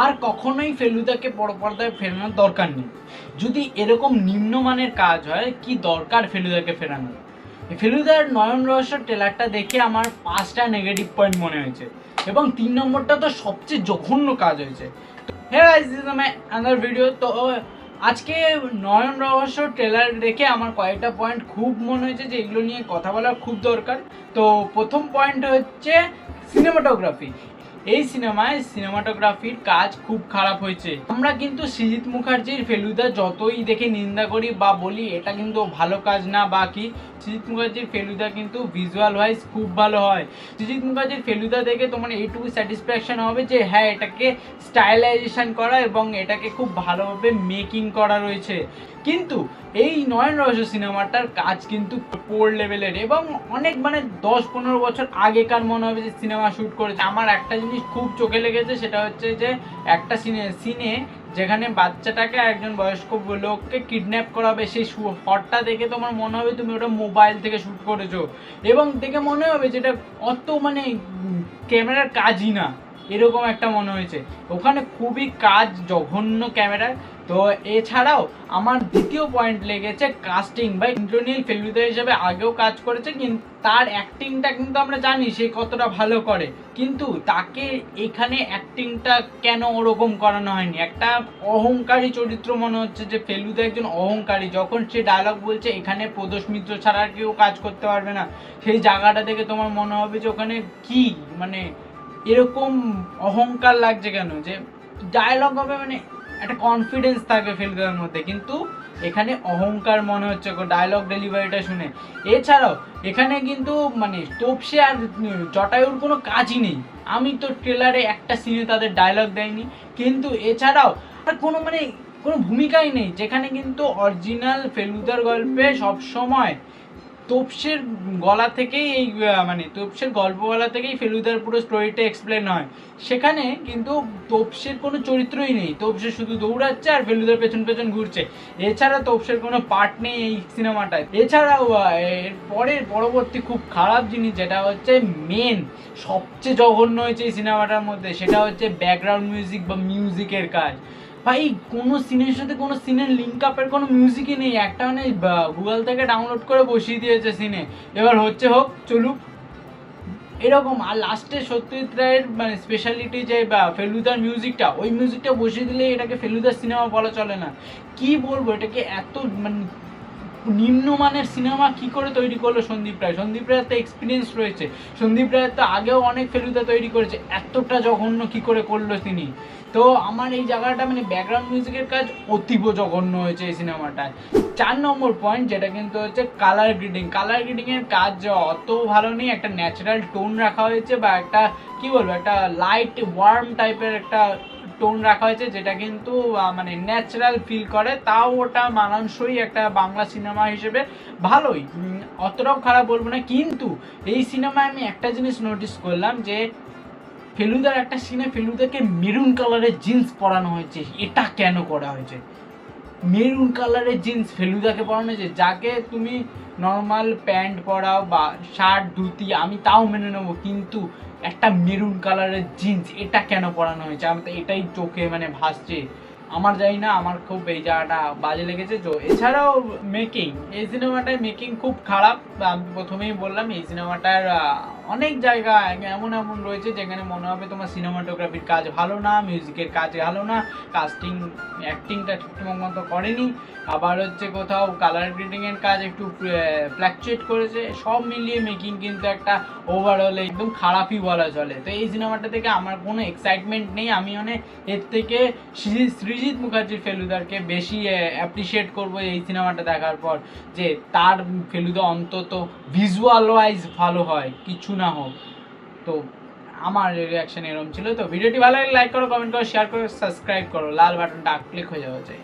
আর কখনোই ফেলুদাকে বড় পর্দায় ফেরানোর দরকার নেই। যদি এরকম নিম্নমানের কাজ হয়, কি দরকার ফেলুদাকে ফেরানোর? ফেলুদার নয়ন রহস্য ট্রেলারটা দেখে আমার 5টা নেগেটিভ পয়েন্ট মনে হয়েছে, এবং 3 নম্বরটা তো সবচেয়ে জঘন্য কাজ হয়েছে। হ্যাঁ guys, this is my another video. তো আজকে নয়ন রহস্য ট্রেলার দেখে আমার কয়েকটা পয়েন্ট খুব মনে হয়েছে যে এগুলো নিয়ে কথা বলার খুব দরকার। তো প্রথম পয়েন্ট হচ্ছে সিনেমাটোগ্রাফি। এই সিনেমাটোগ্রাফির কাজ খুব খারাপ হয়েছে। আমরা কিন্তু সৃজিত মুখার্জির ফেলুদা যতই দেখে নিন্দা করি বা বলি এটা কিন্তু ভালো কাজ না বা কি, সৃজিত মুখার্জির ফেলুদা কিন্তু ভিজুয়াল ওয়াইজ খুব ভালো হয়। সৃজিত মুখার্জির ফেলুদা দেখে তোমার এইটুকু স্যাটিসফ্যাকশন হবে যে হ্যাঁ, এটাকে স্টাইলাইজেশন করা এবং এটাকে খুব ভালোভাবে মেকিং করা রয়েছে। কিন্তু এই নয়ন রহস্য সিনেমাটার কাজ কিন্তু পোর লেভেলের এবং অনেক 10-15 বছর আগেকার মনে হবে যে সিনেমা শ্যুট করেছে। আমার একটা জিনিস খুব চোখে লেগেছে, সেটা হচ্ছে যে একটা সিনে যেখানে বাচ্চাটাকে একজন বয়স্ক লোককে কিডন্যাপ করা হবে, সেই শটটা দেখে তোমার মনে হবে তুমি ওটা মোবাইল থেকে শ্যুট করেছো, এবং দেখে মনে হবে যেটা অত ক্যামেরার কাজই না, এরকম একটা মনে হয়েছে। ওখানে খুবই কাজ জঘন্য ক্যামেরার। তো এছাড়াও আমার দ্বিতীয় পয়েন্ট লেগেছে কাস্টিং। বা ইন্দ্রনীল ফেলুদা হিসেবে আগেও কাজ করেছে, কিন্তু তার অ্যাক্টিংটা কিন্তু আমরা জানি সে কতটা ভালো করে, কিন্তু তাকে এখানে অ্যাক্টিংটা কেন ওরকম করানো হয়নি? একটা অহংকারী চরিত্র মনে হচ্ছে যে ফেলুদা একজন অহংকারী। যখন সে ডায়লগ বলছে এখানে প্রদোষ মিত্র ছাড়া আর কেউ কাজ করতে পারবে না, সেই জায়গাটা দেখে তোমার মনে হবে যে ওখানে কি এরকম অহংকার লাগছে কেন? যে ডায়লগ হবে একটা কনফিডেন্স থাকে ফেলুদার মধ্যে, কিন্তু এখানে অহংকার মনে হচ্ছে ডায়লগ ডেলিভারিটা শুনে। এছাড়াও এখানে কিন্তু তোপসে আর জটায়ুর কোনো কাজই নেই। আমি তো ট্রেলারে একটা সিনে তাদের ডায়লগ দেয়নি, কিন্তু এছাড়াও আর কোনো ভূমিকাই নেই, যেখানে কিন্তু অরিজিনাল ফেলুদার গল্পে সবসময় তোপসের গলা থেকেই তোপসের গল্প বলা থেকেই ফেলুদার পুরো স্টোরিটা এক্সপ্লেন হয়। সেখানে কিন্তু তোপসের কোনো চরিত্রই নেই, তোপসে শুধু দৌড়াচ্ছে আর ফেলুদার পেছন পেছন ঘুরছে। এছাড়া তোপসের কোনো পার্ট নেই এই সিনেমাটায়। এছাড়াও এর পরবর্তী খুব খারাপ জিনিস যেটা হচ্ছে সবচেয়ে জঘন্য হয়েছে এই সিনেমাটার মধ্যে, সেটা হচ্ছে ব্যাকগ্রাউন্ড মিউজিক বা মিউজিকের কাজ। ভাই, কোনো সিনের সাথে কোনো সিনের লিঙ্ক আপের কোনো মিউজিকই নেই। একটা গুগল থেকে ডাউনলোড করে বসিয়ে দিয়েছে সিনে, এবার হচ্ছে হোক চলুক এরকম। আর লাস্টে সত্যজিৎ রায়ের স্পেশালিটি যে ফেলুদার মিউজিকটা, ওই মিউজিকটা বসিয়ে দিলে এটাকে ফেলুদার সিনেমা বলা চলে না। কি বলবো, এটাকে এত নিম্নমানের সিনেমা কি করে তৈরি করলো সন্দীপ রায়? সন্দীপ রায়ের তো এক্সপিরিয়েন্স রয়েছে, সন্দীপ রায়ের তো আগেও অনেক ফেলুদা তৈরি করেছে, এতটা জঘন্য কি করে করলো তিনি? তো আমার এই জায়গাটা ব্যাকগ্রাউন্ড মিউজিকের কাজ অতীব জঘন্য হয়েছে এই সিনেমাটায়। 4 নম্বর পয়েন্ট যেটা কিন্তু হচ্ছে কালার গ্রেডিং। কালার গ্রেডিংয়ের কাজ অত ভালো নেই। একটা ন্যাচারাল টোন রাখা হয়েছে বা একটা একটা লাইট ওয়ার্ম টাইপের একটা টোন রাখা হয়েছে, যেটা কিন্তু ন্যাচারাল ফিল করে। তাও ওটা মানানসই একটা বাংলা সিনেমা হিসেবে ভালোই, অতটাও খারাপ বলবো না। কিন্তু এই সিনেমায় আমি একটা জিনিস নোটিস করলাম যে ফেলুদার একটা সিনে ফেলুদাকে মেরুন কালারের জিন্স পরানো হয়েছে। এটা কেন করা হয়েছে? মেরুন কালারের জিন্স ফেলুদাকে পরানো হয়েছে, যাকে তুমি নর্মাল প্যান্ট পরাও বা শার্ট ধুতি আমি তাও মেনে নেবো, কিন্তু একটা মেরুন কালারের জিন্স এটা কেন পরানো হয়েছে? আমি তো এটাই চোখে ভাসছে। আমার জানি না, আমার খুব এই জায়গাটা বাজে লেগেছে। তো এছাড়াও মেকিং, এই সিনেমাটার মেকিং খুব খারাপ। আমি প্রথমেই বললাম এই সিনেমাটার অনেক জায়গা এমন রয়েছে যেখানে মনে হবে তোমার সিনেমাটোগ্রাফির কাজ ভালো না, মিউজিকের কাজ ভালো না, কাস্টিং অ্যাক্টিংটা ঠিকঠাক মতো করেনি, আবার হচ্ছে কোথাও কালার গ্রেডিংয়ের কাজ একটু ফ্ল্যাকচুয়েট করেছে। সব মিলিয়ে মেকিং কিন্তু একটা ওভারঅল একদম খারাপই বলা চলে। তো এই সিনেমাটা থেকে আমার কোনো এক্সাইটমেন্ট নেই। আমি এর থেকে সৃজিত মুখার্জির ফেলুদাকে বেশি অ্যাপ্রিসিয়েট করবো এই সিনেমাটা দেখার পর, যে তার ফেলুদা অন্তত ভিজুয়াল ওয়াইজ ভালো হয়, কিছু না হোক। তো আমার রিয়াকশন এরকম ছিল। তো ভিডিওটি ভালো লাগলে লাইক করো, কমেন্ট করো, শেয়ার করো, সাবস্ক্রাইব করো, লাল বাটনটা ক্লিক হয়ে যাওয়া চাই।